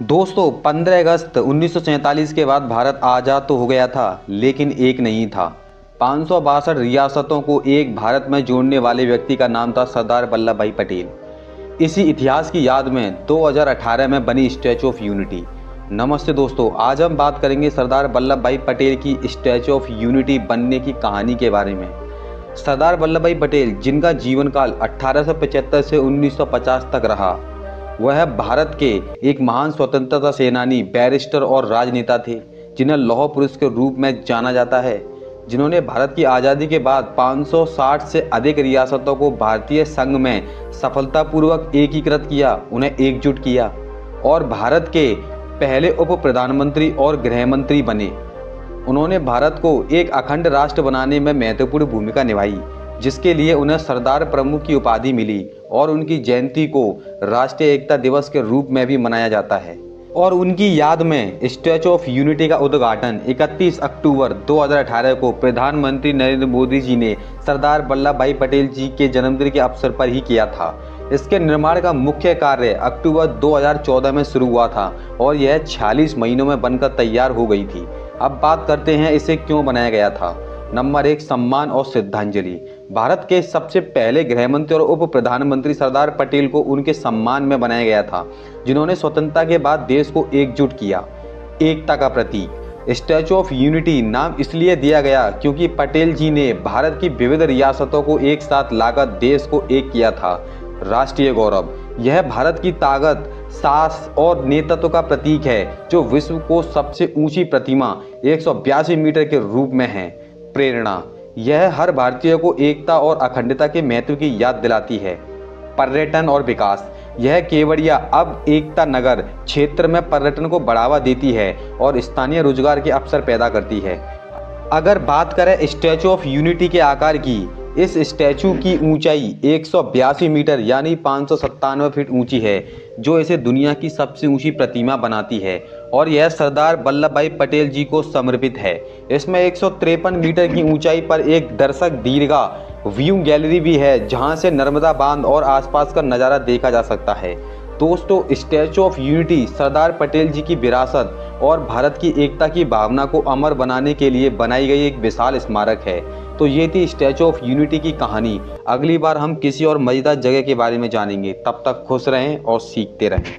दोस्तों 15 अगस्त 1947 के बाद भारत आज़ाद तो हो गया था, लेकिन एक नहीं था। 562 रियासतों को एक भारत में जोड़ने वाले व्यक्ति का नाम था सरदार वल्लभ भाई पटेल। इसी इतिहास की याद में 2018 में बनी स्टैचू ऑफ यूनिटी। नमस्ते दोस्तों, आज हम बात करेंगे सरदार वल्लभ भाई पटेल की स्टैचू ऑफ यूनिटी बनने की कहानी के बारे में। सरदार वल्लभ भाई पटेल, जिनका जीवन काल 1875 से 1950 तक रहा, वह भारत के एक महान स्वतंत्रता सेनानी, बैरिस्टर और राजनेता थे, जिन्हें लौह पुरुष के रूप में जाना जाता है। जिन्होंने भारत की आज़ादी के बाद 560 से अधिक रियासतों को भारतीय संघ में सफलतापूर्वक एकीकृत किया, उन्हें एकजुट किया और भारत के पहले उप प्रधानमंत्री और गृह मंत्री बने। उन्होंने भारत को एक अखंड राष्ट्र बनाने में महत्वपूर्ण भूमिका निभाई, जिसके लिए उन्हें सरदार प्रमुख की उपाधि मिली और उनकी जयंती को राष्ट्रीय एकता दिवस के रूप में भी मनाया जाता है। और उनकी याद में स्टैचू ऑफ यूनिटी का उद्घाटन 31 अक्टूबर 2018 को प्रधानमंत्री नरेंद्र मोदी जी ने सरदार वल्लभ भाई पटेल जी के जन्मदिन के अवसर पर ही किया था। इसके निर्माण का मुख्य कार्य अक्टूबर 2014 में शुरू हुआ था और यह 46 महीनों में बनकर तैयार हो गई थी। अब बात करते हैं इसे क्यों बनाया गया था। नंबर 1, सम्मान और श्रद्धांजलि। भारत के सबसे पहले गृह मंत्री और उप प्रधानमंत्री सरदार पटेल को उनके सम्मान में बनाया गया था, जिन्होंने स्वतंत्रता के बाद देश को एकजुट किया। एकता का प्रतीक स्टैचू ऑफ यूनिटी नाम इसलिए दिया गया क्योंकि पटेल जी ने भारत की विविध रियासतों को एक साथ लाकर देश को एक किया था। राष्ट्रीय गौरव, यह भारत की ताकत, साहस और नेतृत्व का प्रतीक है, जो विश्व को सबसे ऊंची प्रतिमा 182 मीटर के रूप में है। प्रेरणा, यह हर भारतीय को एकता और अखंडता के महत्व की याद दिलाती है। पर्यटन और विकास, यह केवड़िया अब एकता नगर क्षेत्र में पर्यटन को बढ़ावा देती है और स्थानीय रोजगार के अवसर पैदा करती है। अगर बात करें स्टैचू ऑफ यूनिटी के आकार की, इस स्टैचू की ऊंचाई 182 मीटर यानी 597 फीट ऊंची है, जो इसे दुनिया की सबसे ऊंची प्रतिमा बनाती है और यह सरदार वल्लभ भाई पटेल जी को समर्पित है। इसमें 153 मीटर की ऊंचाई पर एक दर्शक दीर्घा व्यू गैलरी भी है, जहां से नर्मदा बांध और आसपास का नज़ारा देखा जा सकता है। दोस्तों, statue of unity Sardar Patel जी की विरासत और भारत की एकता की भावना को अमर बनाने के लिए बनाई गई एक विशाल स्मारक है। तो ये थी स्टैचू ऑफ यूनिटी की कहानी। अगली बार हम किसी और मज़ेदार जगह के बारे में जानेंगे। तब तक खुश रहें और सीखते रहें।